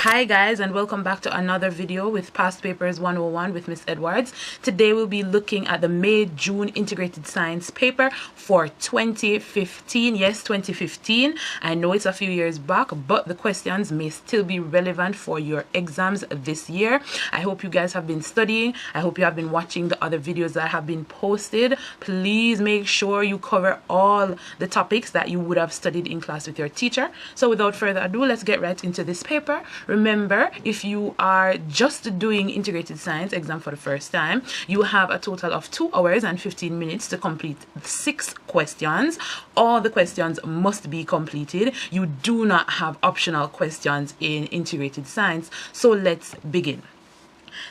Hi guys, and welcome back to another video with Past Papers 101 with Miss Edwards. Today we'll be looking at the May-June Integrated Science Paper for 2015. Yes, 2015. I know it's a few years back, but the questions may still be relevant for your exams this year. I hope you guys have been studying. I hope you have been watching the other videos that have been posted. Please make sure you cover all the topics that you would have studied in class with your teacher. So without further ado, let's get right into this paper. Remember, if you are just doing integrated science exam for the first time, you have a total of 2 hours and 15 minutes to complete 6 questions. All the questions must be completed. You do not have optional questions in integrated science. So let's begin.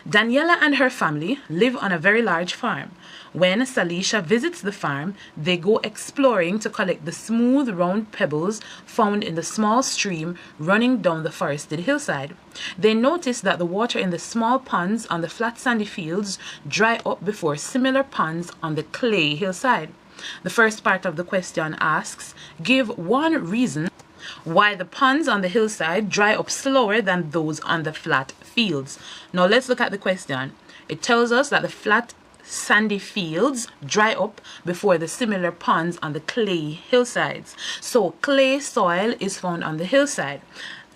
Daniela and her family live on a very large farm. When Salisha visits the farm, they go exploring to collect the smooth, round pebbles found in the small stream running down the forested hillside. They notice that the water in the small ponds on the flat sandy fields dry up before similar ponds on the clay hillside. The first part of the question asks, give one reason why the ponds on the hillside dry up slower than those on the flat fields. Now let's look at the question. It tells us that the flat sandy fields dry up before the similar ponds on the clay hillsides. So clay soil is found on the hillside.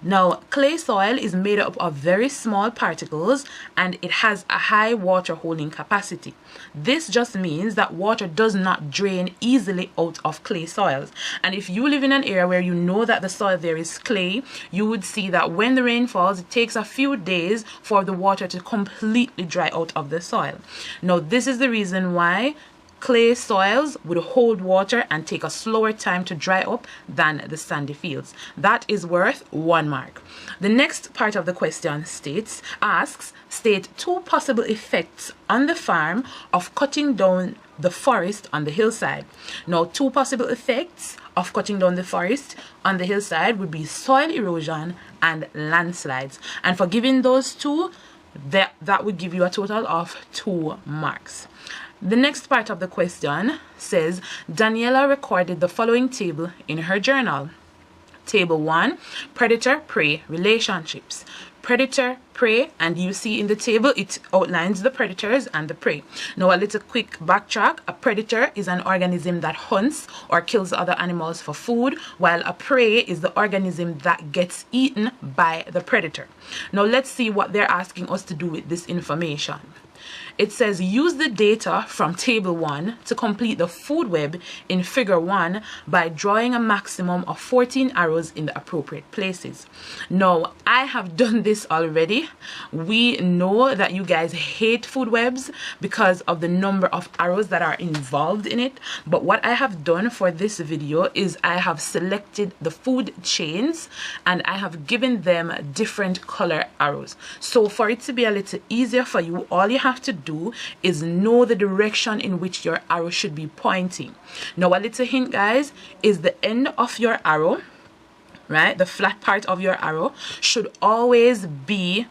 Now, clay soil is made up of very small particles and it has a high water holding capacity. This just means that water does not drain easily out of clay soils. And if you live in an area where you know that the soil there is clay, you would see that when the rain falls, it takes a few days for the water to completely dry out of the soil. Now, this is the reason why clay soils would hold water and take a slower time to dry up than the sandy fields. That is worth 1 mark. The next part of the question state 2 possible effects on the farm of cutting down the forest on the hillside. Now, 2 possible effects of cutting down the forest on the hillside would be soil erosion and landslides. And for giving those 2, that would give you a total of 2 marks. The next part of the question says, Daniela recorded the following table in her journal. Table 1, predator-prey relationships. Predator-prey, and you see in the table it outlines the predators and the prey. Now a little quick backtrack. A predator is an organism that hunts or kills other animals for food, while a prey is the organism that gets eaten by the predator. Now let's see what they're asking us to do with this information. It says use the data from table 1 to complete the food web in figure 1 by drawing a maximum of 14 arrows in the appropriate places. Now, I have done this already. We know that you guys hate food webs because of the number of arrows that are involved in it. But what I have done for this video is I have selected the food chains and I have given them different color arrows. So for it to be a little easier for you, all you have to do is know the direction in which your arrow should be pointing. Now a little hint, guys, is the end of your arrow, right? The flat part of your arrow should always be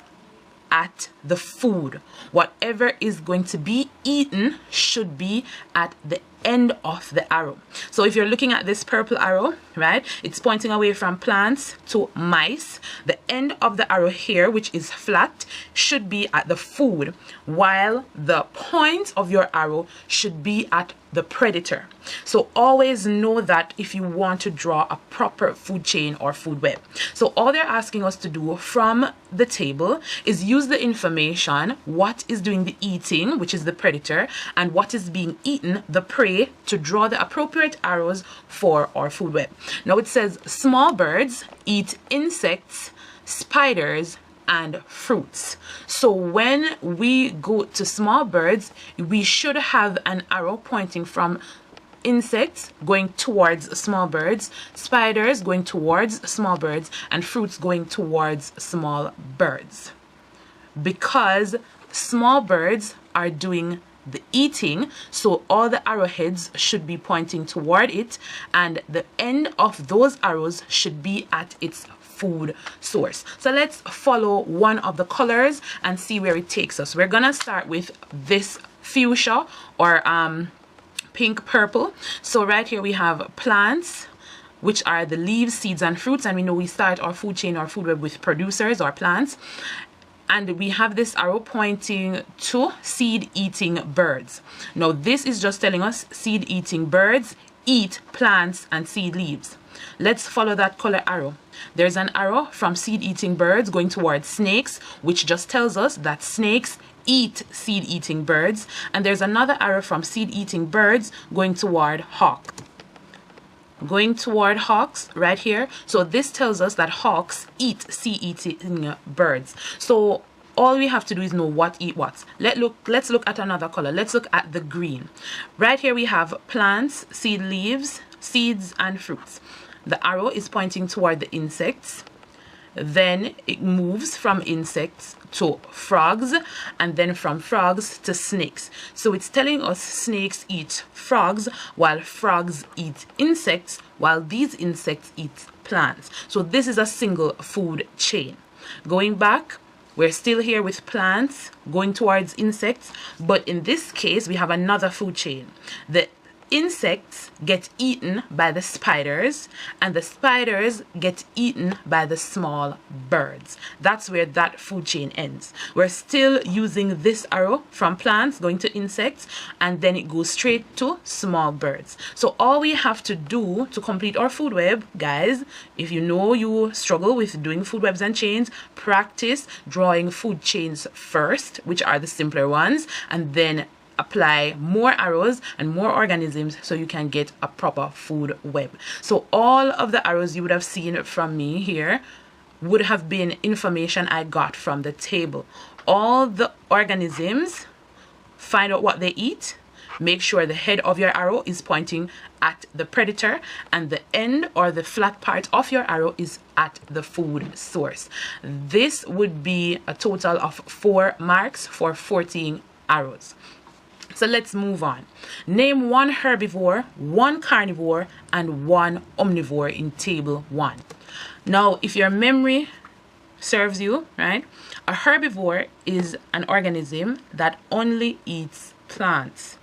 at the food. Whatever is going to be eaten should be at the end of the arrow. So if you're looking at this purple arrow, right, it's pointing away from plants to mice. The end of the arrow here, which is flat, should be at the food, while the point of your arrow should be at the predator. So always know that if you want to draw a proper food chain or food web. So all they're asking us to do from the table is use the information, what is doing the eating, which is the predator, and what is being eaten, the prey, to draw the appropriate arrows for our food web. Now it says small birds eat insects, spiders, and fruits. So when we go to small birds, we should have an arrow pointing from insects going towards small birds, spiders going towards small birds, and fruits going towards small birds. Because small birds are doing the eating, so all the arrowheads should be pointing toward it, and the end of those arrows should be at its food source. So let's follow one of the colors and see where it takes us. We're gonna start with this fuchsia or pink purple. So right here we have plants, which are the leaves, seeds, and fruits. And we know we start our food chain or food web with producers or plants. And we have this arrow pointing to seed-eating birds. Now, this is just telling us seed-eating birds eat plants and seed leaves. Let's follow that color arrow. There's an arrow from seed-eating birds going towards snakes, which just tells us that snakes eat seed-eating birds. And there's another arrow from seed-eating birds going toward hawks. Going toward hawks right here. So this tells us that hawks eat seed-eating birds. So all we have to do is know what eat what. Let's look at another color. Let's look at the green. Right here we have plants, seed leaves, seeds, and fruits. The arrow is pointing toward the insects. Then it moves from insects to frogs, and then from frogs to snakes. So it's telling us snakes eat frogs, while frogs eat insects, while these insects eat plants. So this is a single food chain. Going back, we're still here with plants going towards insects, but in this case we have another food chain. The insects get eaten by the spiders, and the spiders get eaten by the small birds. That's where that food chain ends. We're still using this arrow from plants going to insects, and then it goes straight to small birds. So all we have to do to complete our food web, guys, if you know you struggle with doing food webs and chains, practice drawing food chains first, which are the simpler ones, and then apply more arrows and more organisms so you can get a proper food web. So all of the arrows you would have seen from me here would have been information I got from the table. All the organisms, find out what they eat. Make sure the head of your arrow is pointing at the predator, and the end or the flat part of your arrow is at the food source. This would be a total of 4 marks for 14 arrows. So let's move on. Name one herbivore, one carnivore, and one omnivore in table 1. Now, if your memory serves you, right, a herbivore is an organism that only eats plants.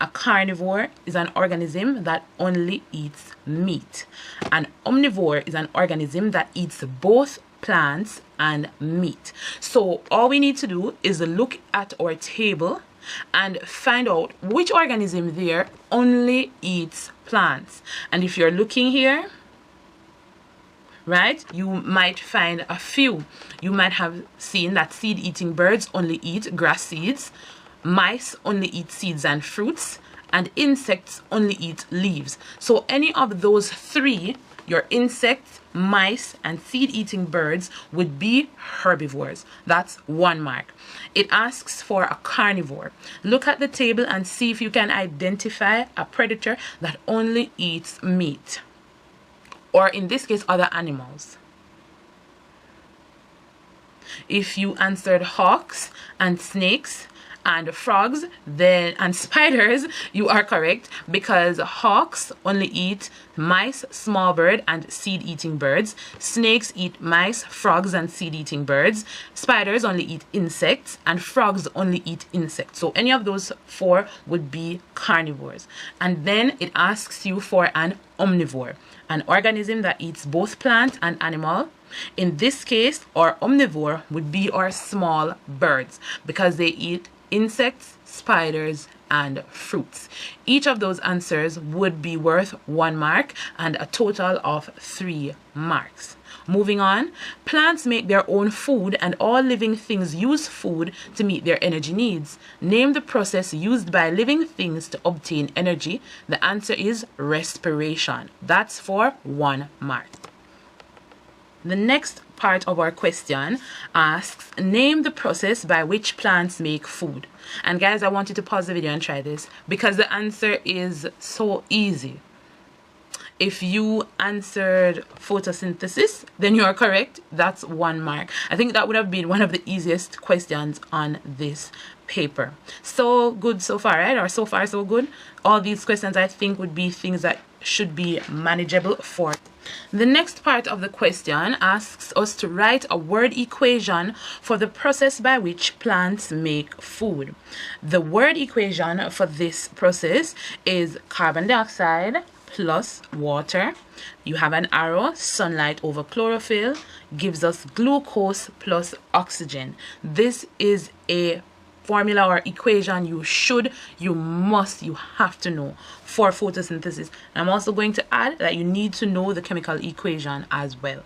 A carnivore is an organism that only eats meat. An omnivore is an organism that eats both plants and meat. So all we need to do is look at our table and find out which organism there only eats plants. And if you're looking here, right, you might find a few. You might have seen that seed-eating birds only eat grass seeds, mice only eat seeds and fruits, and insects only eat leaves. So any of those 3, your insects, mice, and seed-eating birds, would be herbivores. That's 1 mark. It asks for a carnivore. Look at the table and see if you can identify a predator that only eats meat, or in this case, other animals. If you answered hawks and snakes and frogs and spiders, you are correct, because hawks only eat mice, small bird, and seed-eating birds. Snakes eat mice, frogs, and seed-eating birds. Spiders only eat insects, and frogs only eat insects. So any of those 4 would be carnivores. And then it asks you for an omnivore, an organism that eats both plant and animal. In this case, our omnivore would be our small birds, because they eat insects, spiders, and fruits. Each of those answers would be worth 1 mark and a total of 3 marks. Moving on, plants make their own food, and all living things use food to meet their energy needs. Name the process used by living things to obtain energy. The answer is respiration. That's for 1 mark. The next part of our question asks, name the process by which plants make food. And guys, I want you to pause the video and try this, because the answer is so easy. If you answered photosynthesis, then you are correct. That's 1 mark. I think that would have been one of the easiest questions on this paper. So good so far, right? Or so far so good. All these questions I think would be things that should be manageable for. The next part of the question asks us to write a word equation for the process by which plants make food. The word equation for this process is carbon dioxide plus water. You have an arrow, sunlight over chlorophyll, gives us glucose plus oxygen. This is a formula or equation you have to know for photosynthesis. I'm also going to add that you need to know the chemical equation as well.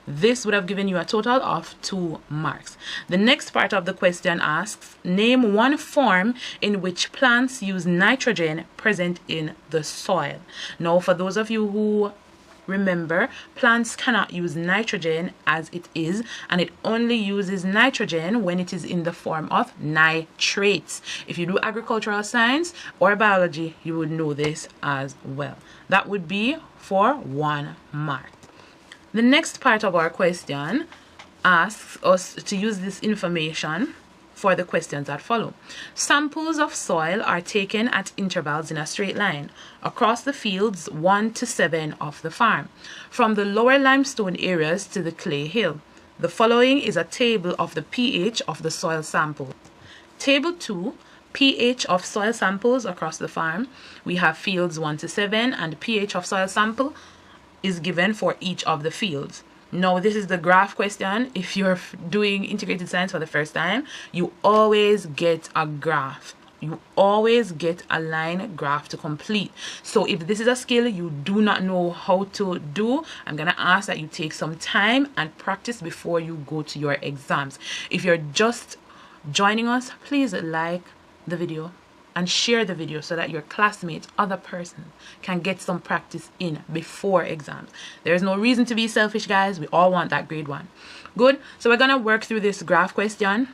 This would have given you a total of 2 marks. The next part of the question asks, name one form in which plants use nitrogen present in the soil. Now, for those of you who remember, plants cannot use nitrogen as it is, and it only uses nitrogen when it is in the form of nitrates. If you do agricultural science or biology, you would know this as well. That would be for 1 mark. The next part of our question asks us to use this information for the questions that follow. Samples of soil are taken at intervals in a straight line across the fields 1 to 7 of the farm, from the lower limestone areas to the clay hill. The following is a table of the pH of the soil sample. Table 2, pH of soil samples across the farm. We have fields 1 to 7, and pH of soil sample is given for each of the fields. Now, this is the graph question. If you're doing integrated science for the first time, you always get a graph. You always get a line graph to complete. So if this is a skill you do not know how to do, I'm going to ask that you take some time and practice before you go to your exams. If you're just joining us, please like the video and share the video so that your classmates, other person, can get some practice in before exams. There's no reason to be selfish, guys. We all want that grade 1. Good. So we're gonna work through this graph question.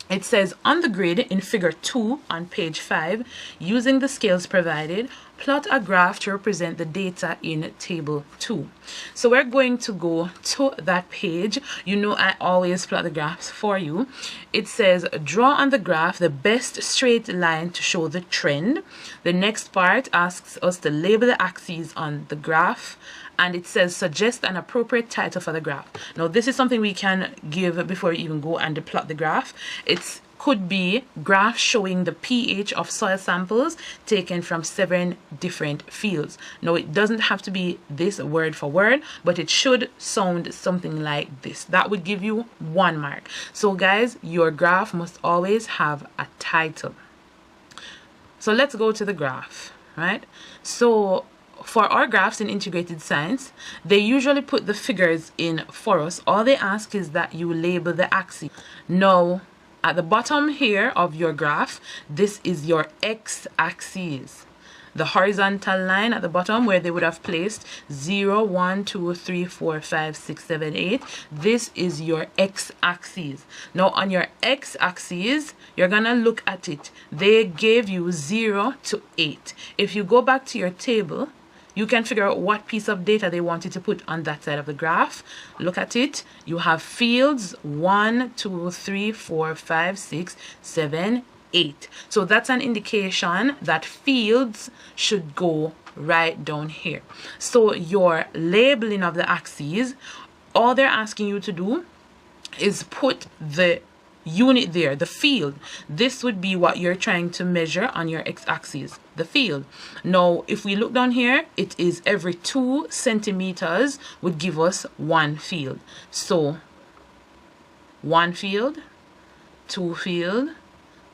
It says, on the grid in figure 2 on page 5, using the scales provided, plot a graph to represent the data in table 2. So we're going to go to that page. You know I always plot the graphs for you. It says, draw on the graph the best straight line to show the trend. The next part asks us to label the axes on the graph. And it says, suggest an appropriate title for the graph. Now, this is something we can give before we even go and plot the graph. It could be graph showing the pH of soil samples taken from 7 different fields. Now, it doesn't have to be this word for word, but it should sound something like this. That would give you 1 mark. So, guys, your graph must always have a title. So, let's go to the graph, right? So, for our graphs in integrated science, they usually put the figures in for us. All they ask is that you label the axis. Now, at the bottom here of your graph, this is your x-axis. The horizontal line at the bottom where they would have placed 0, 1, 2, 3, 4, 5, 6, 7, 8. This is your x-axis. Now, on your x-axis, you're going to look at it. They gave you 0 to 8. If you go back to your table, you can figure out what piece of data they wanted to put on that side of the graph. Look at it. You have fields 1, 2, 3, 4, 5, 6, 7, 8. So that's an indication that fields should go right down here. So your labeling of the axes, all they're asking you to do is put the unit there, the field. This would be what you're trying to measure on your x-axis, the field. Now, if we look down here, it is every 2 centimeters would give us 1 field. So 1 field, 2 field,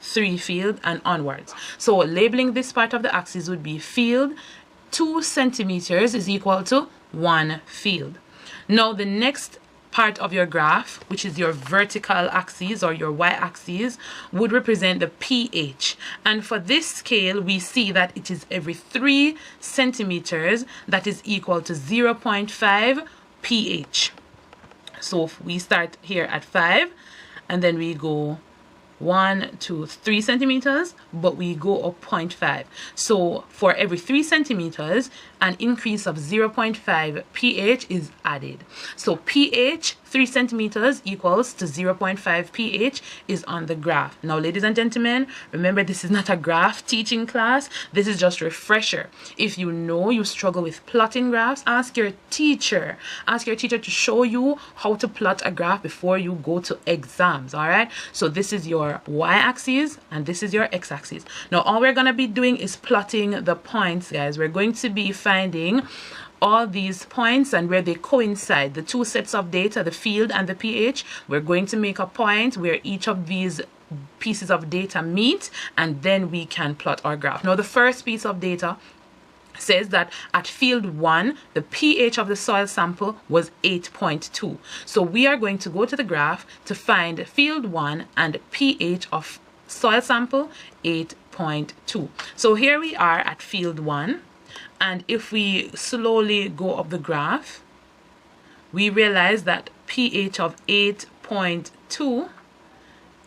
3 field, and onwards. So labeling this part of the axis would be field 2 centimeters is equal to 1 field. Now the next part of your graph, which is your vertical axis or your y-axis, would represent the pH. And for this scale, we see that it is every 3 centimeters that is equal to 0.5 pH. So if we start here at 5 and then we go 1, 2, 3 centimeters, but we go up 0.5. So for every 3 centimeters, an increase of 0.5 pH is added. So pH 3 centimeters equals to 0.5 pH is on the graph. Now, ladies and gentlemen, remember this is not a graph teaching class. This is just refresher. If you know you struggle with plotting graphs, ask your teacher. Ask your teacher to show you how to plot a graph before you go to exams. All right. So this is your your y-axis and this is your x-axis. Now all we're going to be doing is plotting the points, guys. We're going to be finding all these points and where they coincide, the two sets of data, the field and the pH. We're going to make a point where each of these pieces of data meet, and then we can plot our graph. Now the first piece of data says that at field 1 the pH of the soil sample was 8.2. So we are going to go to the graph to find field 1 and pH of soil sample 8.2. So here we are at field 1, and if we slowly go up the graph, we realize that pH of 8.2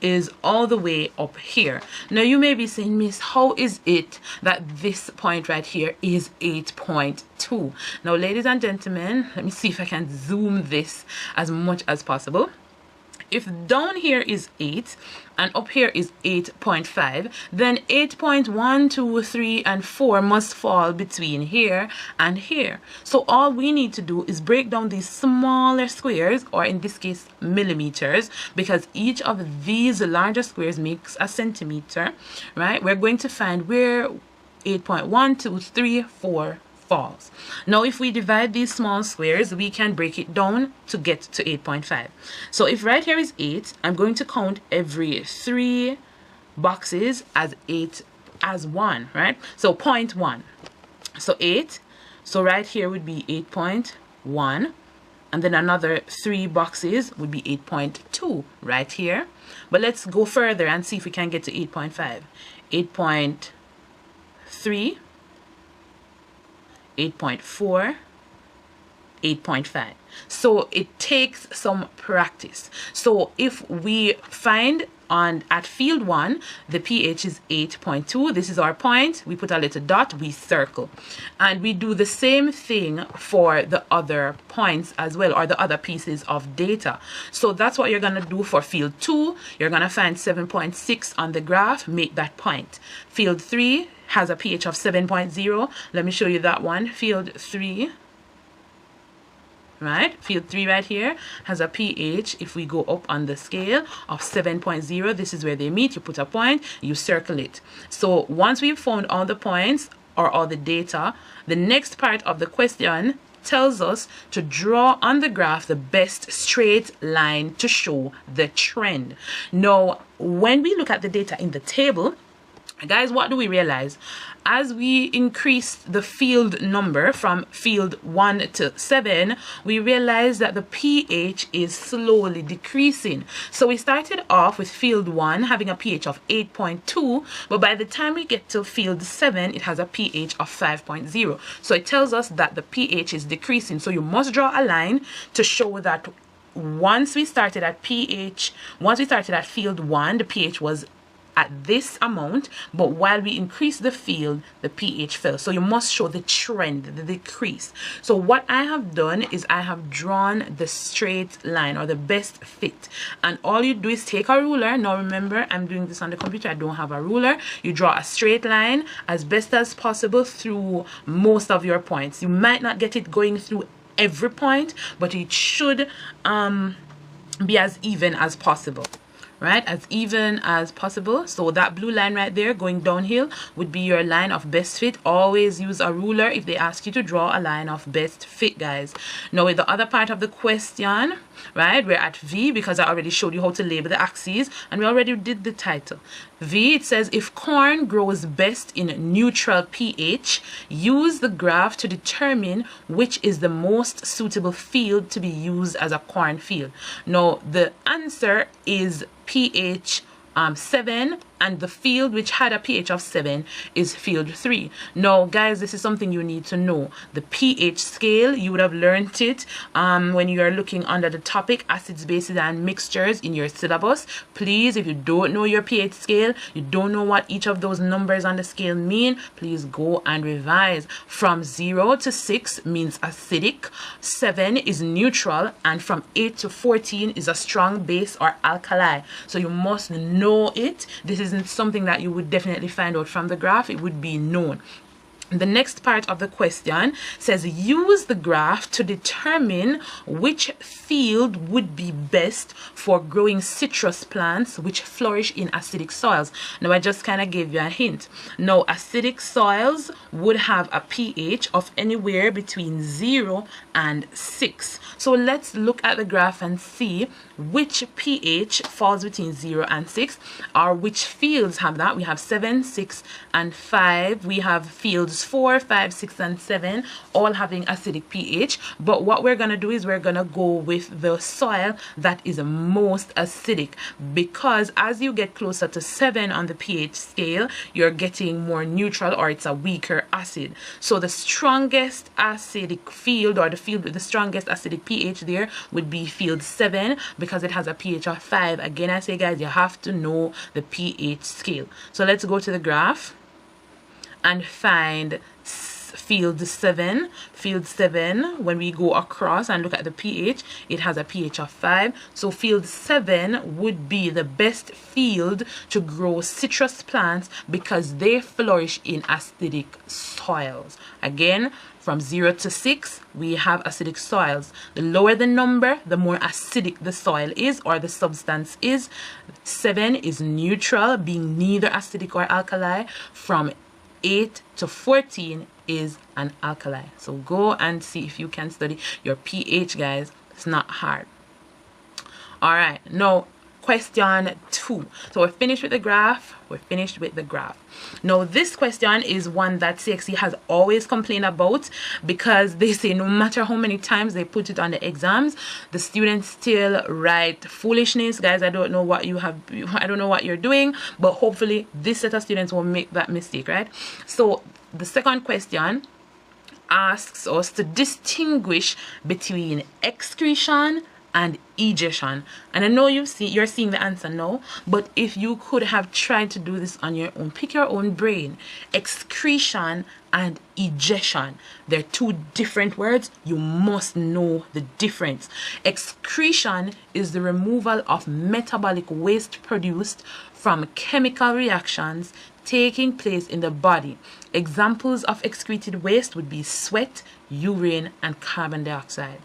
is all the way up here. Now you may be saying, Miss, how is it that this point right here is 8.2? Now ladies and gentlemen, let me see if I can zoom this as much as possible. If down here is 8 and up here is 8.5, then 8.1, 2, 3, and 4 must fall between here and here. So all we need to do is break down these smaller squares, or in this case millimeters, because each of these larger squares makes a centimeter, right? We're going to find where 8.1, 2, 3, 4 falls. Now if we divide these small squares, we can break it down to get to 8.5. So if right here is 8, I'm going to count every 3 boxes as 8 as 1, right? So 0.1. So 8. So right here would be 8.1. And then another 3 boxes would be 8.2 right here. But let's go further and see if we can get to 8.5. 8.3. 8.4, 8.5. So it takes some practice. So if we find at field 1 the pH is 8.2, this is our point, we put a little dot, we circle, and we do the same thing for the other points as well, or the other pieces of data. So that's what you're going to do for field 2. You're going to find 7.6 on the graph, make that point. Field 3 has a pH of 7.0. Let me show you that one. Field 3, right? Field 3 right here has a pH, if we go up on the scale, of 7.0. This is where they meet. You put a point, you circle it. So once we've found all the points or all the data, the next part of the question tells us to draw on the graph the best straight line to show the trend. Now, when we look at the data in the table, guys, what do we realize? As we increase the field number from field 1 to 7, we realize that the pH is slowly decreasing. So we started off with field 1 having a pH of 8.2, but by the time we get to field 7, it has a pH of 5.0. So it tells us that the pH is decreasing. So you must draw a line to show that once we started at field 1, the pH was at this amount, but while we increased the field, the pH fell. So you must show the trend, the decrease. So what I have done is I have drawn the straight line, or the best fit, and all you do is take a ruler. Now remember, I'm doing this on the computer, I don't have a ruler. You draw a straight line as best as possible through most of your points. You might not get it going through every point, but it should be as even as possible. Right, as even as possible. So that blue line right there going downhill would be your line of best fit. Always use a ruler if they ask you to draw a line of best fit, guys. Now with the other part of the question, right, we're at V, because I already showed you how to label the axes, and we already did the title. V, it says, if corn grows best in neutral pH, use the graph to determine which is the most suitable field to be used as a corn field. Now the answer is pH 7, and the field which had a pH of 7 is field 3. Now guys, this is something you need to know. The pH scale, you would have learned it when you are looking under the topic acids, bases, and mixtures in your syllabus. Please, if you don't know your pH scale, you don't know what each of those numbers on the scale mean, please go and revise. From 0 to 6 means acidic, 7 is neutral, and from 8 to 14 is a strong base or alkali. So you must know it. This isn't something that you would definitely find out from the graph. It would be known. The next part of the question says use the graph to determine which field would be best for growing citrus plants which flourish in acidic soils. Now I just kind of gave you a hint. Now acidic soils would have a pH of anywhere between 0 and 6. So let's look at the graph and see which pH falls between 0 and 6, or which fields have that. We have 7, 6, and 5. We have fields 4, 5, 6, and 7 all having acidic pH. But what we're going to do is we're going to go with the soil that is most acidic, because as you get closer to 7 on the pH scale, you're getting more neutral, or it's a weaker acid. So the strongest acidic field, or the field with the strongest acidic pH there, would be field 7, because it has a pH of 5. Again, I say guys, you have to know the pH scale. So let's go to the graph and find field 7. Field 7, when we go across and look at the pH, it has a pH of 5. So field 7 would be the best field to grow citrus plants because they flourish in acidic soils. Again, from 0 to 6, we have acidic soils. The lower the number, the more acidic the soil is, or the substance is. 7 is neutral, being neither acidic or alkali. From 8 to 14 is an alkali. So go and see if you can study your pH, guys. It's not hard. All right, now question 2. So we're finished with the graph. Now this question is one that CXC has always complained about, because they say no matter how many times they put it on the exams, the students still write foolishness. Guys, I don't know what you're doing, but hopefully this set of students won't make that mistake, right? So the second question asks us to distinguish between excretion and egestion. And I know you're seeing the answer now, but if you could have tried to do this on your own, pick your own brain. Excretion and egestion, they're two different words. You must know the difference. Excretion is the removal of metabolic waste produced from chemical reactions taking place in the body. Examples of excreted waste would be sweat, urine, and carbon dioxide.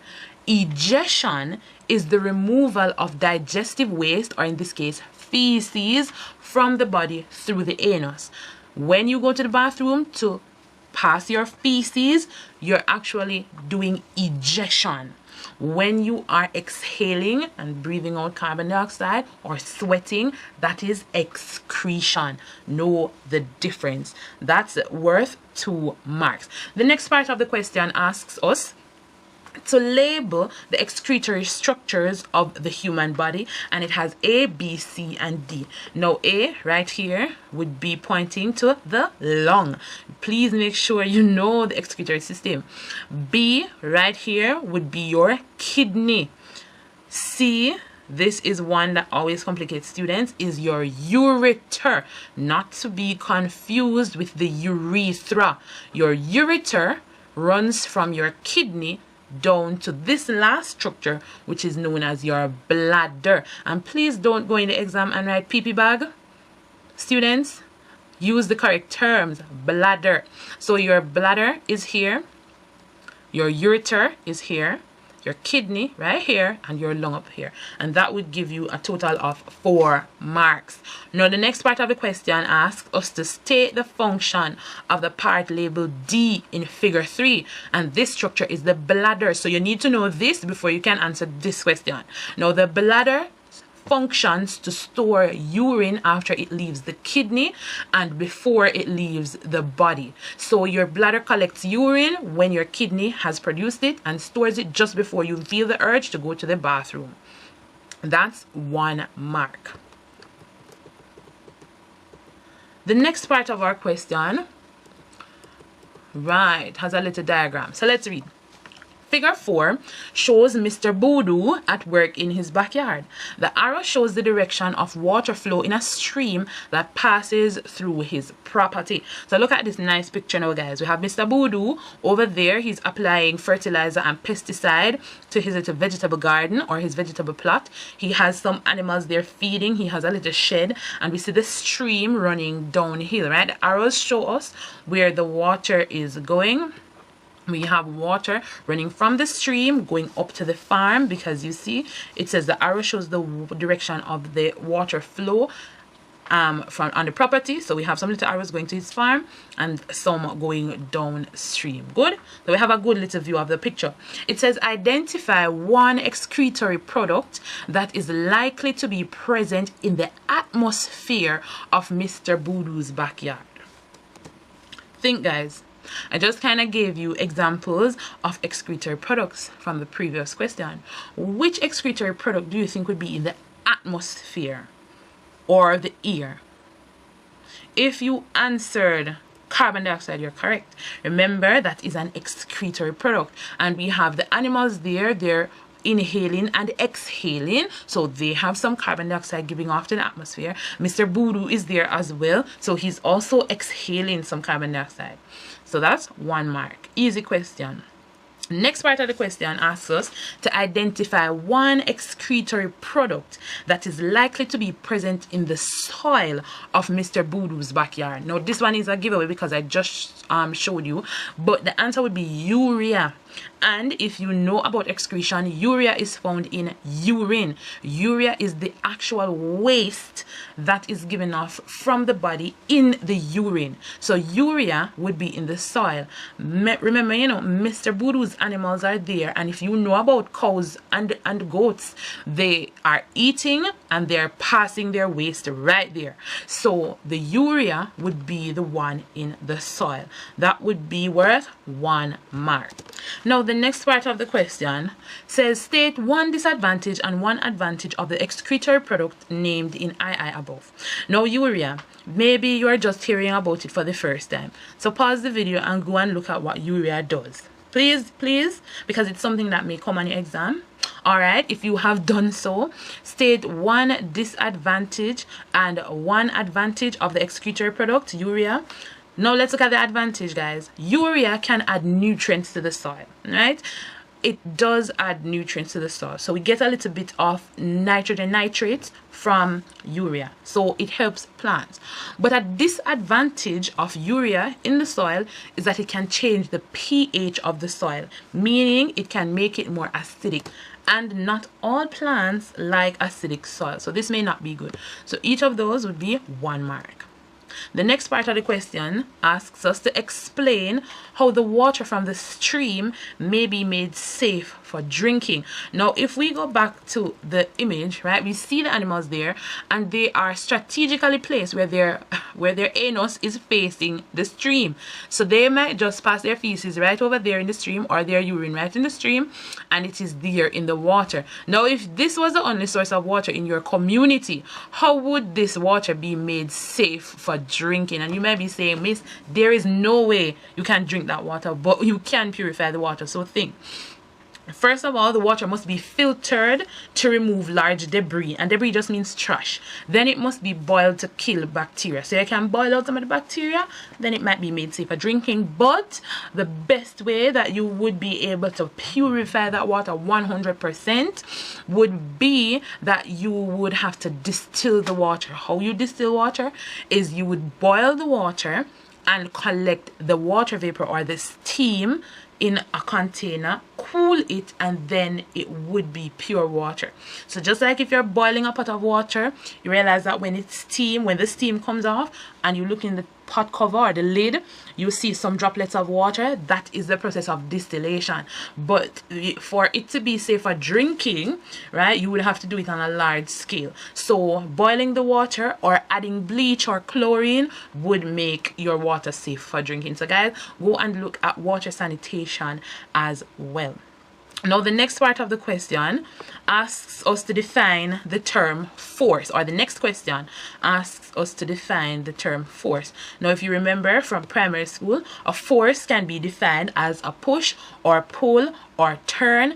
Egestion is the removal of digestive waste, or in this case feces, from the body through the anus. When you go to the bathroom to pass your feces, you're actually doing egestion. When you are exhaling and breathing out carbon dioxide or sweating, that is excretion. Know the difference. That's worth 2 marks. The next part of the question asks us to label the excretory structures of the human body, and it has A, B, C, and D. Now A right here would be pointing to the lung. Please make sure you know the excretory system. B right here would be your kidney. C, this is one that always complicates students, is your ureter, not to be confused with the urethra. Your ureter runs from your kidney down to this last structure, which is known as your bladder. And please don't go in the exam and write pee-pee bag. Students, use the correct terms. Bladder. So your bladder is here, your ureter is here, your kidney right here, and your lung up here, and that would give you a total of 4 marks. Now the next part of the question asks us to state the function of the part labeled D in figure 3, and this structure is the bladder. So you need to know this before you can answer this question. Now the bladder functions to store urine after it leaves the kidney and before it leaves the body. So your bladder collects urine when your kidney has produced it and stores it just before you feel the urge to go to the bathroom. That's 1 mark. The next part of our question, right, has a little diagram. So let's read. Figure 4 shows Mr. Boodoo at work in his backyard. The arrow shows the direction of water flow in a stream that passes through his property. So look at this nice picture now, guys. We have Mr. Boodoo over there. He's applying fertilizer and pesticide to his little vegetable garden or his vegetable plot. He has some animals there feeding. He has a little shed, and we see the stream running downhill, right? The arrows show us where the water is going. We have water running from the stream going up to the farm, because you see it says the arrow shows the direction of the water flow from on the property. So we have some little arrows going to his farm and some going downstream. Good. So we have a good little view of the picture. It says identify one excretory product that is likely to be present in the atmosphere of Mr. Boodoo's backyard. Think, guys. I just kind of gave you examples of excretory products from the previous question. Which excretory product do you think would be in the atmosphere or the air? If you answered carbon dioxide, you're correct. Remember, that is an excretory product, and we have the animals there. They're inhaling and exhaling, so they have some carbon dioxide giving off to the atmosphere. Mr. Boodoo is there as well, so he's also exhaling some carbon dioxide. So that's 1 mark. Easy question. Next part of the question asks us to identify one excretory product that is likely to be present in the soil of Mr. Boodoo's backyard. Now this one is a giveaway because I just showed you, but the answer would be urea. And if you know about excretion, urea is found in urine. Urea is the actual waste that is given off from the body in the urine. So urea would be in the soil. Remember, you know, Mr. Boodoo's animals are there, and if you know about cows and goats, they are eating and they're passing their waste right there. So the urea would be the one in the soil. That would be worth 1 mark. Now the next part of the question says state one disadvantage and one advantage of the excretory product named in II above. Now urea, maybe you are just hearing about it for the first time, so pause the video and go and look at what urea does. Please, because it's something that may come on your exam. Alright, if you have done so, state one disadvantage and one advantage of the excretory product, urea. Now let's look at the advantage, guys. Urea can add nutrients to the soil, right? It does add nutrients to the soil. So we get a little bit of nitrogen nitrates from urea. So it helps plants. But a disadvantage of urea in the soil is that it can change the pH of the soil, meaning it can make it more acidic. And not all plants like acidic soil. So this may not be good. So each of those would be 1 mark. The next part of the question asks us to explain how the water from the stream may be made safe for drinking. Now, if we go back to the image, right, we see the animals there, and they are strategically placed where their anus is facing the stream. So they might just pass their feces right over there in the stream, or their urine right in the stream, and it is there in the water. Now, if this was the only source of water in your community, how would this water be made safe for drinking? And you might be saying, Miss, there is no way you can drink that water, but you can purify the water. So think. First of all, the water must be filtered to remove large debris, and debris just means trash. Then it must be boiled to kill bacteria. So you can boil out some of the bacteria, then it might be made safe for drinking. But the best way that you would be able to purify that water 100% would be that you would have to distill the water. How you distill water is you would boil the water and collect the water vapor or the steam in a container, cool it, and then it would be pure water. So just like if you're boiling a pot of water, you realize that when the steam comes off and you look in the pot cover or the lid, you see some droplets of water. That is the process of distillation. But for it to be safe for drinking, right, you would have to do it on a large scale. So boiling the water or adding bleach or chlorine would make your water safe for drinking. So guys, go and look at water sanitation as well. Now, the next part of the question asks us to define the term force, or the next question asks us to define the term force. Now, if you remember from primary school, a force can be defined as a push or pull or turn.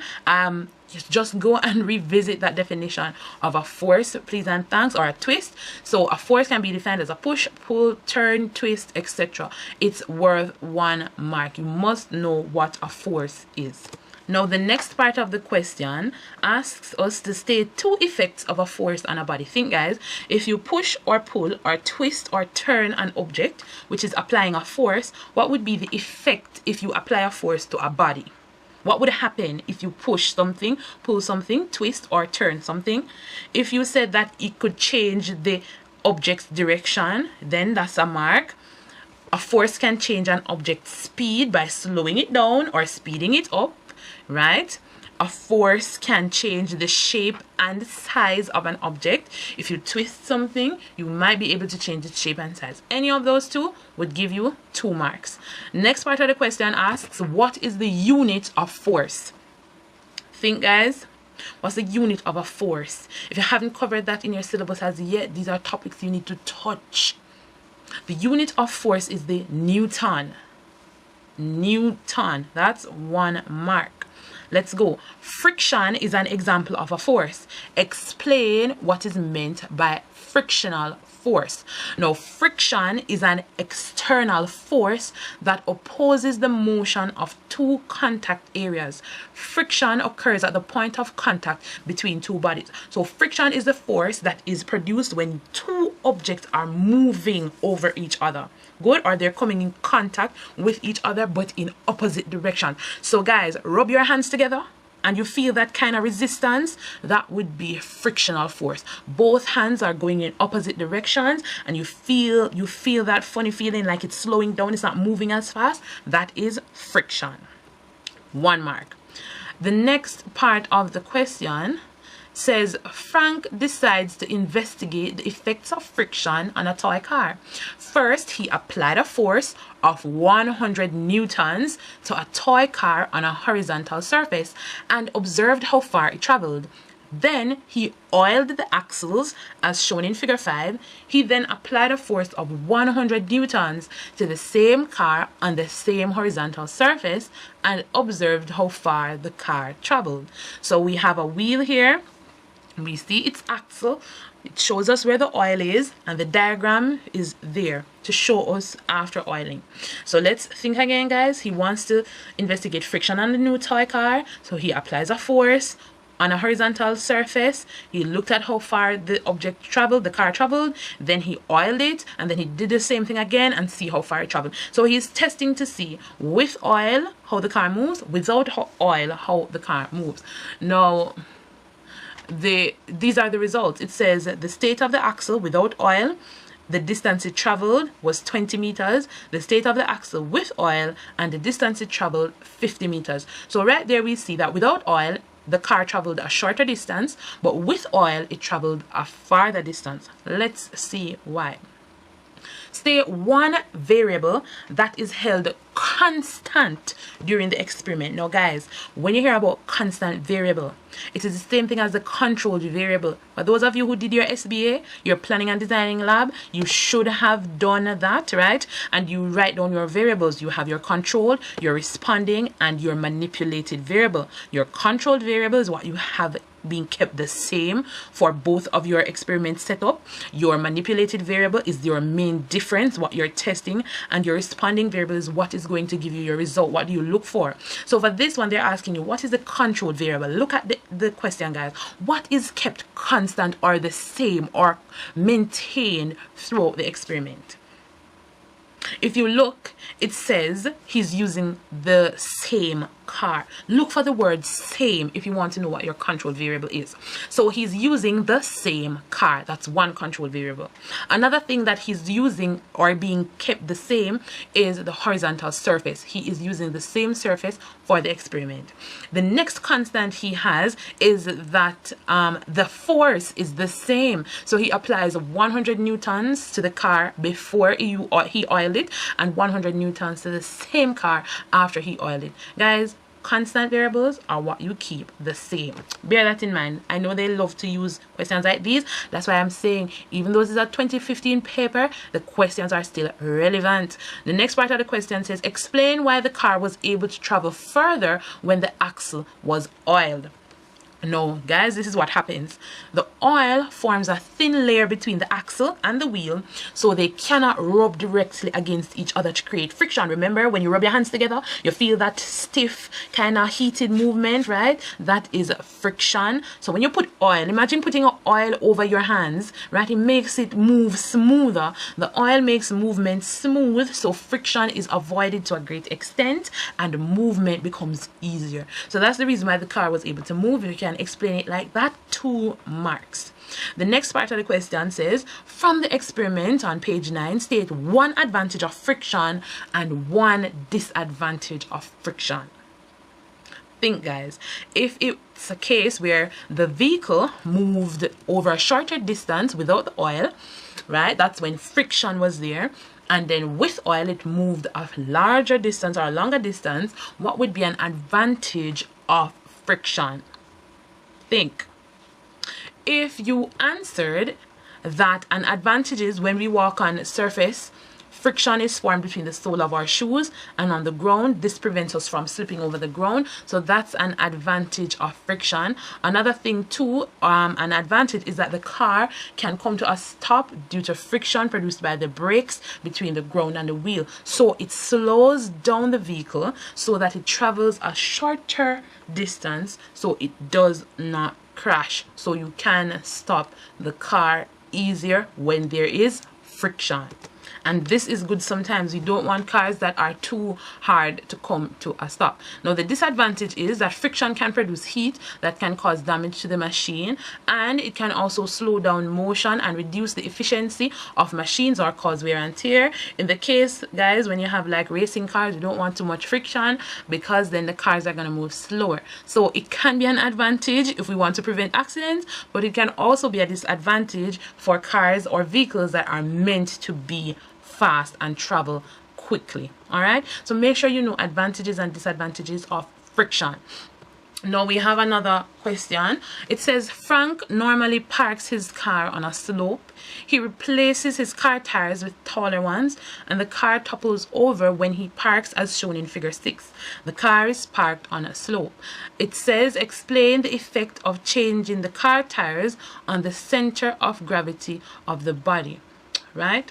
Just go and revisit that definition of a force, please and thanks, or a twist. So a force can be defined as a push, pull, turn, twist, etc. It's worth 1 mark. You must know what a force is. Now, the next part of the question asks us to state 2 effects of a force on a body. Think, guys, if you push or pull or twist or turn an object, which is applying a force, what would be the effect if you apply a force to a body? What would happen if you push something, pull something, twist or turn something? If you said that it could change the object's direction, then that's a mark. A force can change an object's speed by slowing it down or speeding it up, right? A force can change the shape and size of an object. If you twist something, you might be able to change its shape and size. Any of those 2 would give you 2 marks. Next part of the question asks, what is the unit of force? Think, guys, what's the unit of a force? If you haven't covered that in your syllabus as yet, these are topics you need to touch. The unit of force is the Newton. Newton, that's 1 mark. Let's go. Friction is an example of a force. Explain what is meant by frictional force. Now, friction is an external force that opposes the motion of 2 contact areas. Friction occurs at the point of contact between 2 bodies. So friction is the force that is produced when 2 objects are moving over each other. Good, or they're coming in contact with each other but in opposite direction. So guys, rub your hands together and you feel that kind of resistance. That would be frictional force. Both hands are going in opposite directions and you feel that funny feeling like it's slowing down, it's not moving as fast. That is friction. 1 mark. The next part of the question says Frank decides to investigate the effects of friction on a toy car. First, he applied a force of 100 newtons to a toy car on a horizontal surface and observed how far it traveled. Then he oiled the axles as shown in figure 5. He then applied a force of 100 newtons to the same car on the same horizontal surface and observed how far the car traveled. So we have a wheel here. We see its axle. It shows us where the oil is, and the diagram is there to show us after oiling. So let's think again, guys. He wants to investigate friction on the new toy car, so he applies a force on a horizontal surface. He looked at how far the object traveled, the car traveled, then he oiled it, and then he did the same thing again and see how far it traveled. So he's testing to see with oil how the car moves, without oil how the car moves. Now, these are the results. It says the state of the axle without oil, the distance it traveled was 20 meters, the state of the axle with oil, and the distance it traveled 50 meters. So right there we see that without oil, the car traveled a shorter distance, but with oil, it traveled a farther distance. Let's see why. State 1 variable that is held constant during the experiment. Now guys, when you hear about constant variable, it is the same thing as the controlled variable. For those of you who did your SBA, your planning and designing lab, you should have done that, right? And you write down your variables. You have your controlled, your responding, and your manipulated variable. Your controlled variable is what you have being kept the same for both of your experiment setup. Your manipulated variable is your main difference, what you're testing, and your responding variable is what is going to give you your result. What do you look for? So for this one, they're asking you, what is the controlled variable? Look at the question, guys. What is kept constant or the same or maintained throughout the experiment? If you look, it says he's using the same car. Look for the word same if you want to know what your control variable is. So he's using the same car. That's one control variable. Another thing that he's using or being kept the same is the horizontal surface. He is using the same surface for the experiment. The next constant he has is that the force is the same. So he applies 100 newtons to the car before he oiled it and 100 newtons to the same car after he oiled it. Guys, constant variables or what you keep the same. Bear that in mind. I know they love to use questions like these. That's why I'm saying even though this is a 2015 paper, the questions are still relevant. The next part of the question says, explain why the car was able to travel further when the axle was oiled. No, guys, this is what happens. The oil forms a thin layer between the axle and the wheel, so they cannot rub directly against each other to create friction. Remember, when you rub your hands together, you feel that stiff, kind of heated movement, right? That is friction. So when you put oil, imagine putting oil over your hands, right? It makes it move smoother. The oil makes movement smooth, so friction is avoided to a great extent, and movement becomes easier. So that's the reason why the car was able to move. You can explain it like that. 2 marks. The next part of the question says, from the experiment on page 9, state one advantage of friction and one disadvantage of friction. Think, guys, if it's a case where the vehicle moved over a shorter distance without the oil, right, that's when friction was there, and then with oil it moved a larger distance or a longer distance, what would be an advantage of friction? Think. If you answered that an advantage is when we walk on surface, friction is formed between the sole of our shoes and on the ground. This prevents us from slipping over the ground. So that's an advantage of friction. Another thing too, an advantage is that the car can come to a stop due to friction produced by the brakes between the ground and the wheel. So it slows down the vehicle so that it travels a shorter distance so it does not crash. So you can stop the car easier when there is friction. And this is good sometimes. You don't want cars that are too hard to come to a stop. Now the disadvantage is that friction can produce heat that can cause damage to the machine, and it can also slow down motion and reduce the efficiency of machines or cause wear and tear. In the case, guys, when you have like racing cars, you don't want too much friction because then the cars are going to move slower. So it can be an advantage if we want to prevent accidents, but it can also be a disadvantage for cars or vehicles that are meant to be fast and travel quickly. All right, so make sure you know advantages and disadvantages of friction. Now we have another question. It says Frank normally parks his car on a slope. He replaces his car tires with taller ones, and the car topples over when he parks as shown in figure 6. The car is parked on a slope. It says explain the effect of changing the car tires on the center of gravity of the body, right?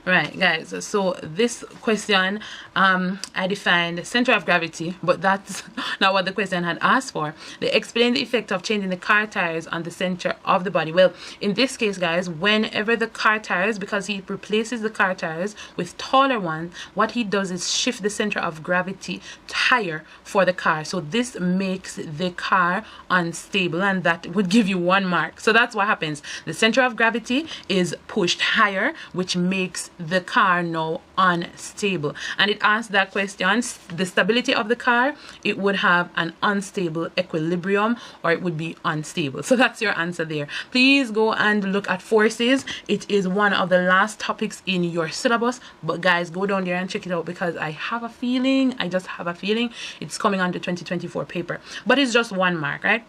Right, guys, so this question, I defined center of gravity, but that's not what the question had asked for. They explain the effect of changing the car tires on the center of the body. Well, in this case, guys, whenever the car tires, because he replaces the car tires with taller ones, what he does is shift the center of gravity higher for the car. So this makes the car unstable, and that would give you 1 mark. So that's what happens. The center of gravity is pushed higher, which makes the car now unstable. And it asks that question, the stability of the car, it would have an unstable equilibrium, or it would be unstable. So that's your answer there. Please go and look at forces. It is one of the last topics in your syllabus, but guys, go down there and check it out, because I have a feeling, I just have a feeling it's coming on the 2024 paper, but it's just 1 mark, right?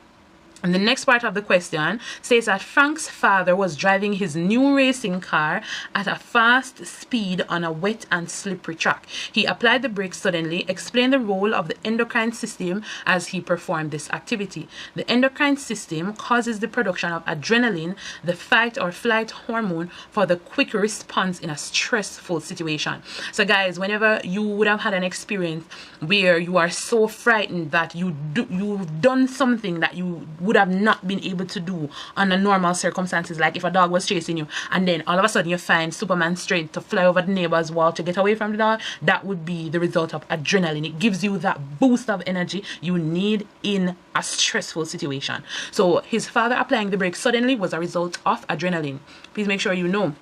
And the next part of the question says that Frank's father was driving his new racing car at a fast speed on a wet and slippery track. He applied the brakes suddenly. Explain the role of the endocrine system as he performed this activity. The endocrine system causes the production of adrenaline, the fight or flight hormone, for the quick response in a stressful situation. So guys, whenever you would have had an experience where you are so frightened that you've done something that you would have not been able to do under normal circumstances, like if a dog was chasing you and then all of a sudden you find Superman strength to fly over the neighbor's wall to get away from the dog, that would be the result of adrenaline. It gives you that boost of energy you need in a stressful situation. So his father applying the brakes suddenly was a result of adrenaline. Please make sure you know.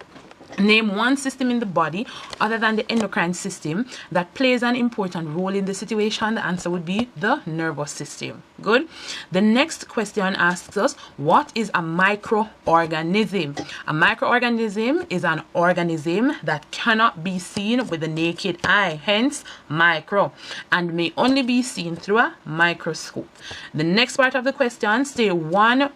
Name one system in the body other than the endocrine system that plays an important role in the situation. The answer would be the nervous system. Good. The next question asks us, what is a microorganism? A microorganism is an organism that cannot be seen with the naked eye, hence micro, and may only be seen through a microscope. The next part of the question states one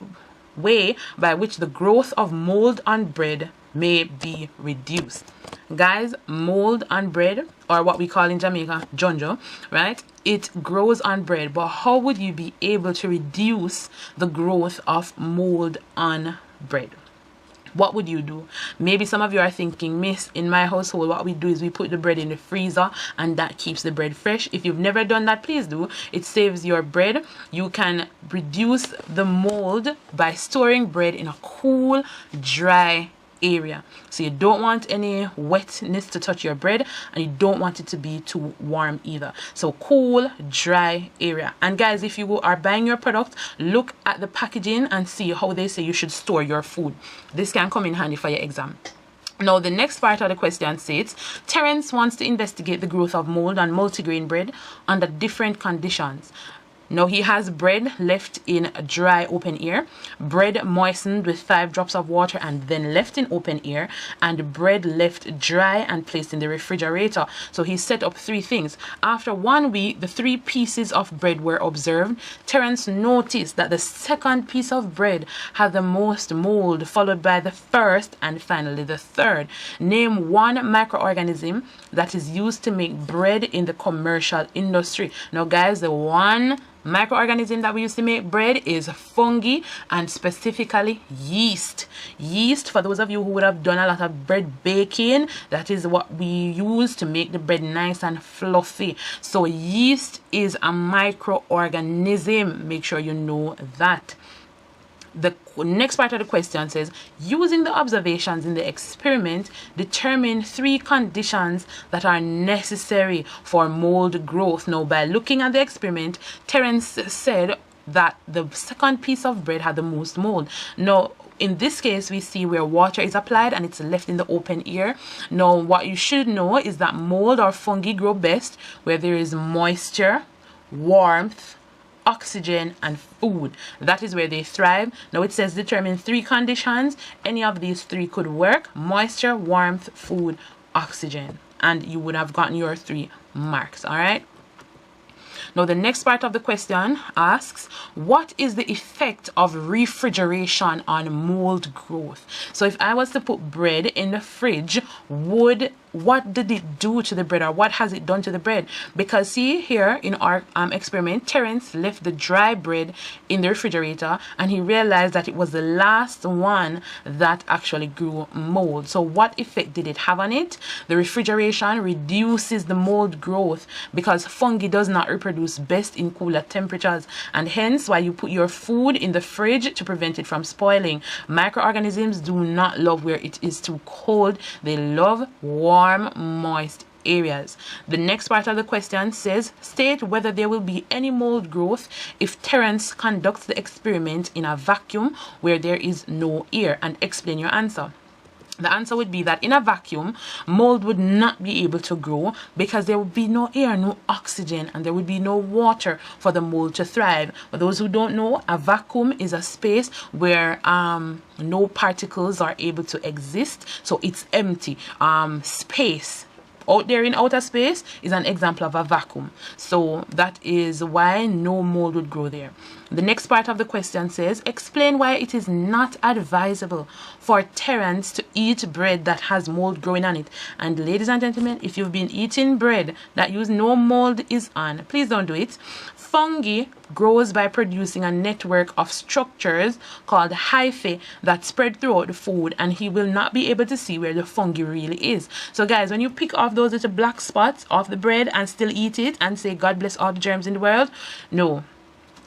way by which the growth of mold on bread may be reduced. Guys, mold on bread, or what we call in Jamaica jonjo, right? It grows on bread, but how would you be able to reduce the growth of mold on bread? What would you do? Maybe some of you are thinking, Miss, in my household, what we do is we put the bread in the freezer and that keeps the bread fresh. If you've never done that, please do. It saves your bread. You can reduce the mold by storing bread in a cool, dry area. So you don't want any wetness to touch your bread, and you don't want it to be too warm either. So cool, dry area. And guys, if you are buying your product, look at the packaging and see how they say you should store your food. This can come in handy for your exam. Now, the next part of the question states, Terence wants to investigate the growth of mold on multigrain bread under different conditions. Now, he has bread left in dry open air, bread moistened with 5 drops of water and then left in open air, and bread left dry and placed in the refrigerator. So he set up 3 things. After 1 week, the 3 pieces of bread were observed. Terence noticed that the second piece of bread had the most mold, followed by the first and finally the third. Name one microorganism that is used to make bread in the commercial industry. Now, guys, the one microorganism that we use to make bread is fungi, and specifically yeast. Yeast, for those of you who would have done a lot of bread baking, that is what we use to make the bread nice and fluffy. So yeast is a microorganism. Make sure you know that. The next part of the question says, using the observations in the experiment, determine 3 conditions that are necessary for mold growth. Now, by looking at the experiment, Terence said that the second piece of bread had the most mold. Now, in this case, we see where water is applied and it's left in the open air. Now, what you should know is that mold or fungi grow best where there is moisture, warmth, oxygen, and food. That is where they thrive. Now it says determine 3 conditions. Any of these 3 could work: moisture, warmth, food, oxygen, and you would have gotten your 3 marks. All right. Now the next part of the question asks, what is the effect of refrigeration on mold growth? So if I was to put bread in the fridge, what did it do to the bread, or what has it done to the bread? Because see here in our experiment, Terence left the dry bread in the refrigerator and he realized that it was the last one that actually grew mold. So what effect did it have on it? The refrigeration reduces the mold growth because fungi does not reproduce best in cooler temperatures, and hence why you put your food in the fridge to prevent it from spoiling. Microorganisms do not love where it is too cold. They love warm, moist areas. The next part of the question says, state whether there will be any mold growth if Terence conducts the experiment in a vacuum where there is no air, and explain your answer. The answer would be that in a vacuum, mold would not be able to grow because there would be no air, no oxygen, and there would be no water for the mold to thrive. For those who don't know, a vacuum is a space where no particles are able to exist. So it's empty. Space out there in outer space is an example of a vacuum. So that is why no mold would grow there. The next part of the question says, explain why it is not advisable for Terence to eat bread that has mold growing on it. And ladies and gentlemen, if you've been eating bread that no mold is on, please don't do it. Fungi grows by producing a network of structures called hyphae that spread throughout the food, and he will not be able to see where the fungi really is. So guys, when you pick off those little black spots off the bread and still eat it and say God bless all the germs in the world, no.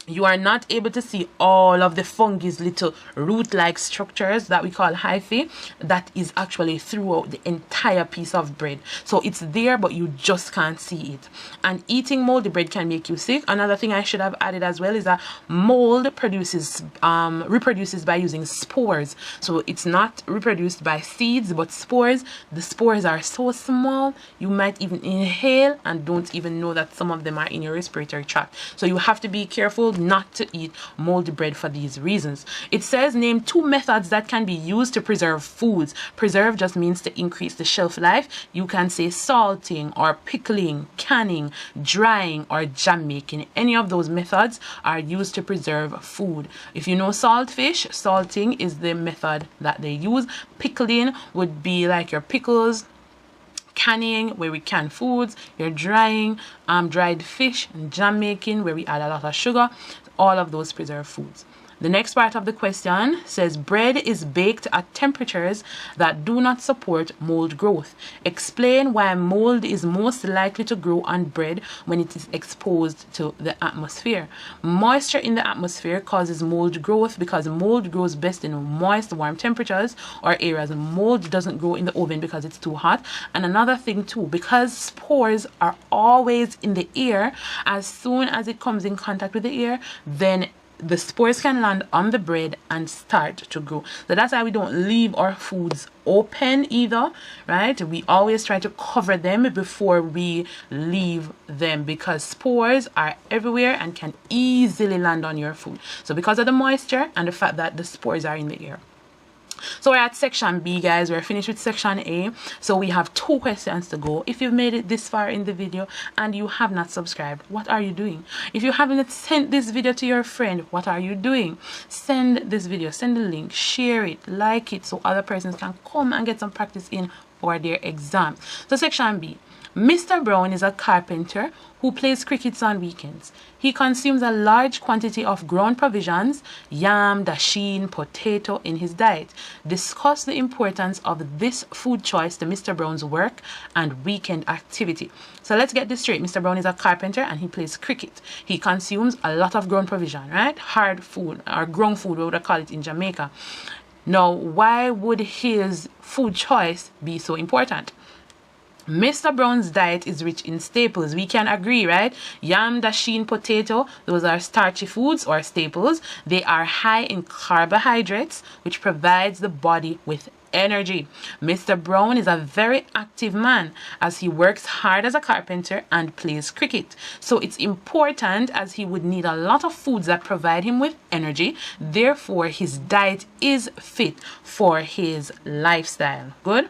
you are not able to see all of the fungus little root-like structures that we call hyphae that is actually throughout the entire piece of bread. So it's there, but you just can't see it. And eating moldy bread can make you sick. Another thing I should have added as well is that mold reproduces by using spores. So it's not reproduced by seeds but spores. The spores are so small you might even inhale and don't even know that some of them are in your respiratory tract. So you have to be careful not to eat moldy bread for these reasons. It says name 2 methods that can be used to preserve foods. Preserve just means to increase the shelf life. You can say salting or pickling, canning, drying, or jam making. Any of those methods are used to preserve food. If you know salt fish, salting is the method that they use. Pickling would be like your pickles. Canning, where we can foods, your drying, dried fish, and jam making, where we add a lot of sugar. All of those preserve foods. The next part of the question says bread is baked at temperatures that do not support mold growth. Explain why mold is most likely to grow on bread when it is exposed to the atmosphere. Moisture in the atmosphere causes mold growth because mold grows best in moist, warm temperatures or areas. Mold doesn't grow in the oven because it's too hot. And another thing too, because spores are always in the air, as soon as it comes in contact with the air, then the spores can land on the bread and start to grow. So that's why we don't leave our foods open either, right? We always try to cover them before we leave them because spores are everywhere and can easily land on your food. So because of the moisture and the fact that the spores are in the air. So we're at section B, guys. We're finished with section A. So we have 2 questions to go. If you've made it this far in the video and you have not subscribed, what are you doing? If you haven't sent this video to your friend, what are you doing? Send this video, send the link, share it, like it so other persons can come and get some practice in for their exams. So section B. Mr. Brown is a carpenter who plays crickets on weekends. He consumes a large quantity of ground provisions, yam, dasheen, potato in his diet. Discuss the importance of this food choice to Mr. Brown's work and weekend activity. So let's get this straight. Mr. Brown is a carpenter and he plays cricket. He consumes a lot of ground provision, right? Hard food or ground food, what would I call it in Jamaica. Now, why would his food choice be so important? Mr. Brown's diet is rich in staples. We can agree, right? Yam, dasheen, potato, those are starchy foods or staples. They are high in carbohydrates, which provides the body with energy. Mr. Brown is a very active man as he works hard as a carpenter and plays cricket. So it's important as he would need a lot of foods that provide him with energy. Therefore, his diet is fit for his lifestyle. Good?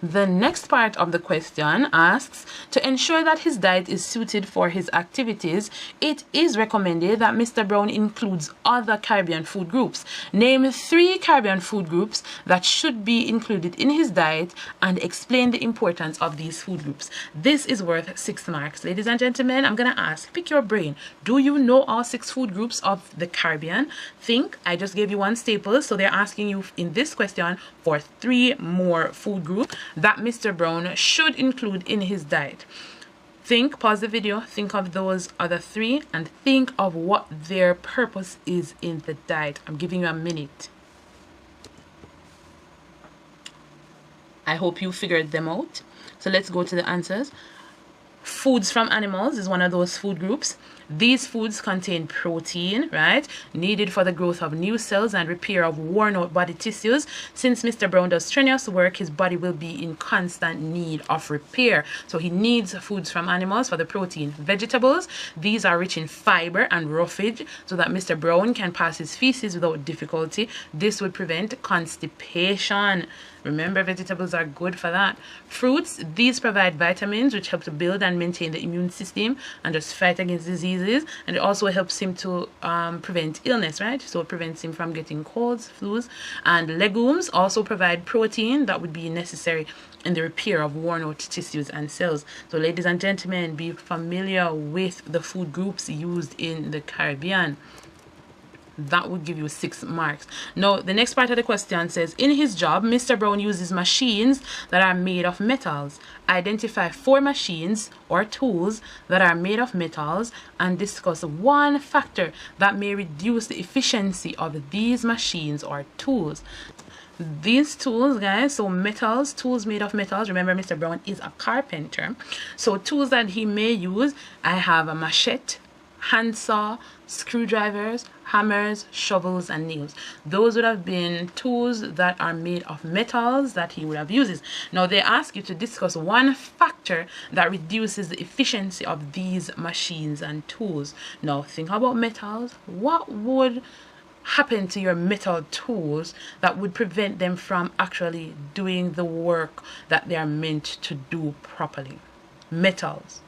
The next part of the question asks, to ensure that his diet is suited for his activities, it is recommended that Mr. Brown includes other Caribbean food groups. Name 3 Caribbean food groups that should be included in his diet and explain the importance of these food groups. This is worth 6 marks. Ladies and gentlemen, I'm going to ask, pick your brain. Do you know all 6 food groups of the Caribbean? Think. I just gave you 1 staple, so they're asking you in this question for 3 more food groups that Mr. Brown should include in his diet. Think, pause the video, think of those other 3 and think of what their purpose is in the diet. I'm giving you a minute. I hope you figured them out. So let's go to the answers. Foods from animals is one of those food groups. These foods contain protein, right, needed for the growth of new cells and repair of worn out body tissues. Since Mr. Brown does strenuous work, his body will be in constant need of repair. So he needs foods from animals for the protein. Vegetables, these are rich in fiber and roughage so that Mr. Brown can pass his feces without difficulty. This would prevent constipation. Remember, vegetables are good for that. Fruits, these provide vitamins which help to build and maintain the immune system and just fight against diseases. And it also helps him to prevent illness, right? So it prevents him from getting colds, flus. And legumes also provide protein that would be necessary in the repair of worn out tissues and cells. So ladies and gentlemen, be familiar with the food groups used in the Caribbean. that would give you 6 marks. Now, the next part of the question says, in his job, Mr. Brown uses machines that are made of metals. Identify 4 machines or tools that are made of metals and discuss one factor that may reduce the efficiency of these machines or tools. These tools, guys, so metals, tools made of metals. Remember, Mr. Brown is a carpenter. So tools that he may use, I have a machete, handsaw, screwdrivers, hammers, shovels, and nails. Those would have been tools that are made of metals that he would have used. Now they ask you to discuss one factor that reduces the efficiency of these machines and tools. Now think about metals. What would happen to your metal tools that would prevent them from actually doing the work that they are meant to do properly? Metals.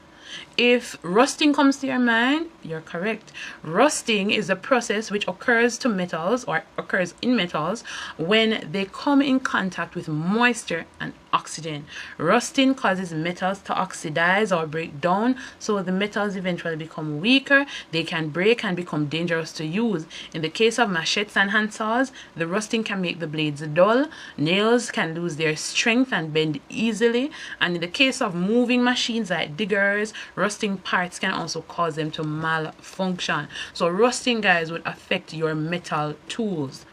If rusting comes to your mind, you're correct. Rusting is a process which occurs to metals or occurs in metals when they come in contact with moisture and oxygen. Rusting causes metals to oxidize or break down, so the metals eventually become weaker. They can break and become dangerous to use. In the case of machetes and handsaws, the rusting can make the blades dull. Nails can lose their strength and bend easily. And in the case of moving machines like diggers, rusting parts can also cause them to malfunction. So rusting, guys, would affect your metal tools.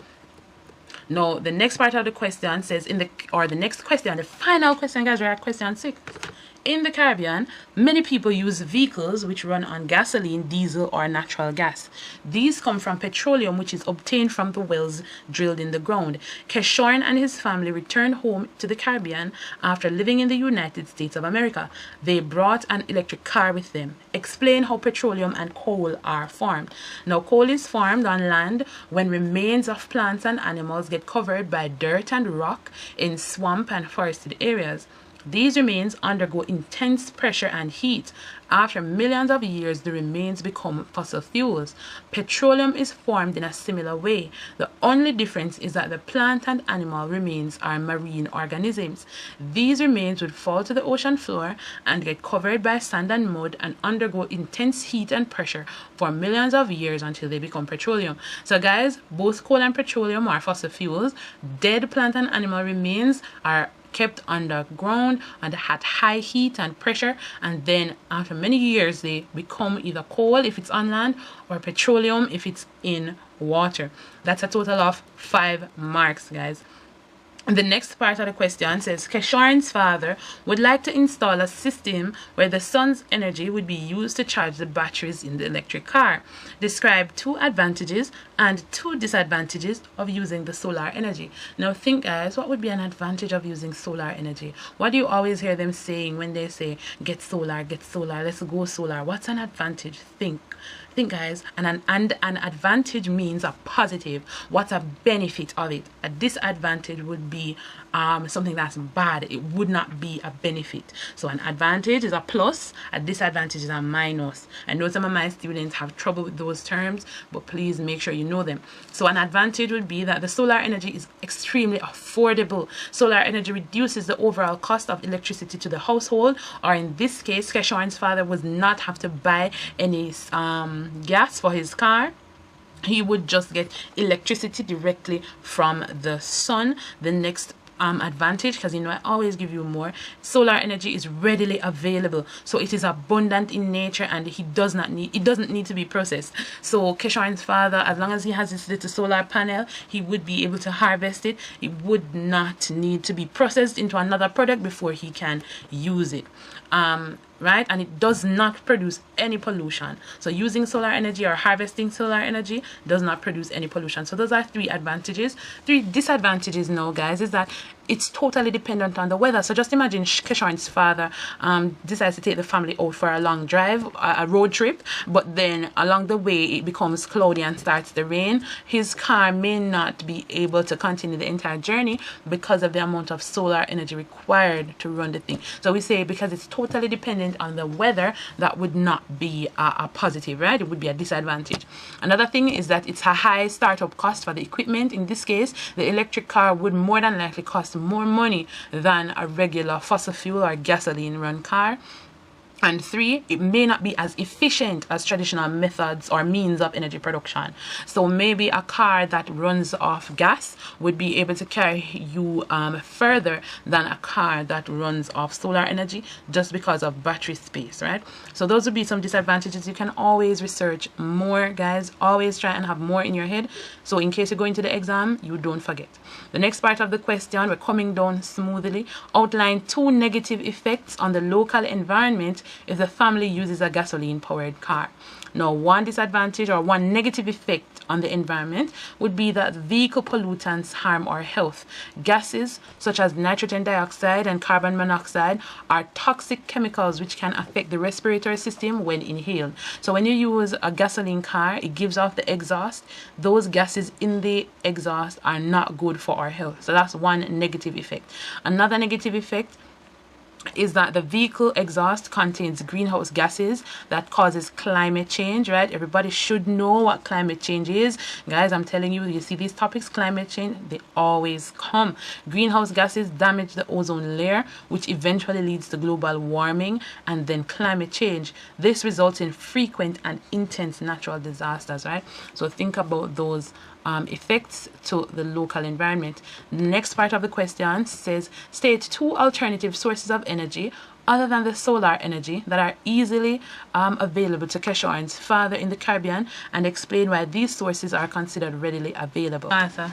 Now, the next part of the question says, the final question, guys, we're at question 6. In the Caribbean, many people use vehicles which run on gasoline, diesel, or natural gas. These come from petroleum which is obtained from the wells drilled in the ground. Keshorn and his family returned home to the Caribbean after living in the United States of America. They brought an electric car with them. Explain how petroleum and coal are formed. Now, coal is formed on land when remains of plants and animals get covered by dirt and rock in swamp and forested areas. These remains undergo intense pressure and heat. After millions of years, the remains become fossil fuels. Petroleum is formed in a similar way. The only difference is that the plant and animal remains are marine organisms. These remains would fall to the ocean floor and get covered by sand and mud and undergo intense heat and pressure for millions of years until they become petroleum. So guys, both coal and petroleum are fossil fuels. Dead plant and animal remains are kept underground and at high heat and pressure, and then after many years they become either coal if it's on land or petroleum if it's in water. That's a total of 5 marks, guys. The next part of the question says, Keshorn's father would like to install a system where the sun's energy would be used to charge the batteries in the electric car. Describe 2 advantages and 2 disadvantages of using the solar energy. Now think, guys, what would be an advantage of using solar energy? What do you always hear them saying when they say, get solar, let's go solar? What's an advantage? Think, guys. And an advantage means a positive. What's a benefit of it? A disadvantage would be something that's bad. It would not be a benefit. So an advantage is a plus, a disadvantage is a minus. I know some of my students have trouble with those terms, but please make sure you know them. So an advantage would be that the solar energy is extremely affordable. Solar energy reduces the overall cost of electricity to the household, or in this case, Keshorn's father would not have to buy any gas for his car. He would just get electricity directly from the sun. The next advantage, because you know I always give you more, solar energy is readily available, so it is abundant in nature and it doesn't need to be processed. So Keshorn's father, as long as he has this little solar panel, he would be able to harvest it. It would not need to be processed into another product before he can use it. Right? And it does not produce any pollution. So using solar energy or harvesting solar energy does not produce any pollution. So those are 3 advantages. 3 disadvantages now, guys, is that it's totally dependent on the weather. So just imagine Keshorn's father decides to take the family out for a long drive, a road trip, but then along the way it becomes cloudy and starts to rain. His car may not be able to continue the entire journey because of the amount of solar energy required to run the thing. So we say because it's totally dependent on the weather, that would not be a positive, right? It would be a disadvantage. Another thing is that it's a high startup cost for the equipment. In this case, the electric car would more than likely cost more money than a regular fossil fuel or gasoline run car. And 3, it may not be as efficient as traditional methods or means of energy production. So maybe a car that runs off gas would be able to carry you further than a car that runs off solar energy, just because of battery space, right? So those would be some disadvantages. You can always research more, guys. Always try and have more in your head, so in case you go into the exam, you don't forget. The next part of the question, we're coming down smoothly. Outline 2 negative effects on the local environment if the family uses a gasoline powered car. Now, one disadvantage or one negative effect on the environment would be that vehicle pollutants harm our health. Gases such as nitrogen dioxide and carbon monoxide are toxic chemicals which can affect the respiratory system when inhaled. So when you use a gasoline car, it gives off the exhaust. Those gases in the exhaust are not good for our health. So that's one negative effect. Another negative effect is that the vehicle exhaust contains greenhouse gases that causes climate change, right? Everybody should know what climate change is. Guys, I'm telling you, you see these topics, climate change, they always come. Greenhouse gases damage the ozone layer, which eventually leads to global warming and then climate change. This results in frequent and intense natural disasters, right? So think about those effects to the local environment. The next part of the question says, state 2 alternative sources of energy other than the solar energy that are easily available to Keshawarans farther in the Caribbean, and explain why these sources are considered readily available. Martha.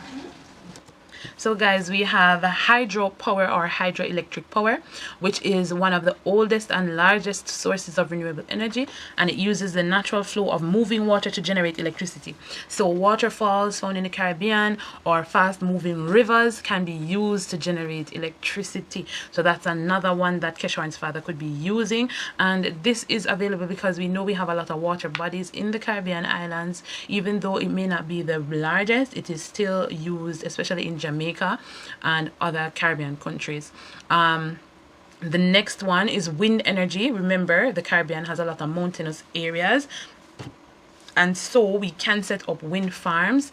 So guys, we have hydropower or hydroelectric power, which is one of the oldest and largest sources of renewable energy, and it uses the natural flow of moving water to generate electricity. So waterfalls found in the Caribbean or fast moving rivers can be used to generate electricity. So that's another one that Keshawarans father could be using, and this is available because we know we have a lot of water bodies in the Caribbean islands. Even though it may not be the largest, it is still used, especially in Jamaica and other Caribbean countries. The next one is wind energy. Remember, the Caribbean has a lot of mountainous areas, and so we can set up wind farms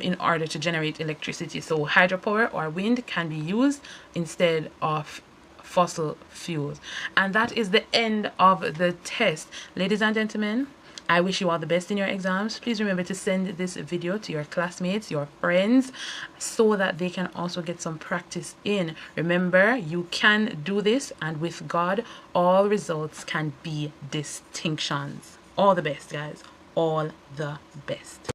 in order to generate electricity. So hydropower or wind can be used instead of fossil fuels. And that is the end of the test. Ladies and gentlemen, I wish you all the best in your exams. Please remember to send this video to your classmates, your friends, so that they can also get some practice in. Remember, you can do this, and with God, all results can be distinctions. All the best, guys. All the best.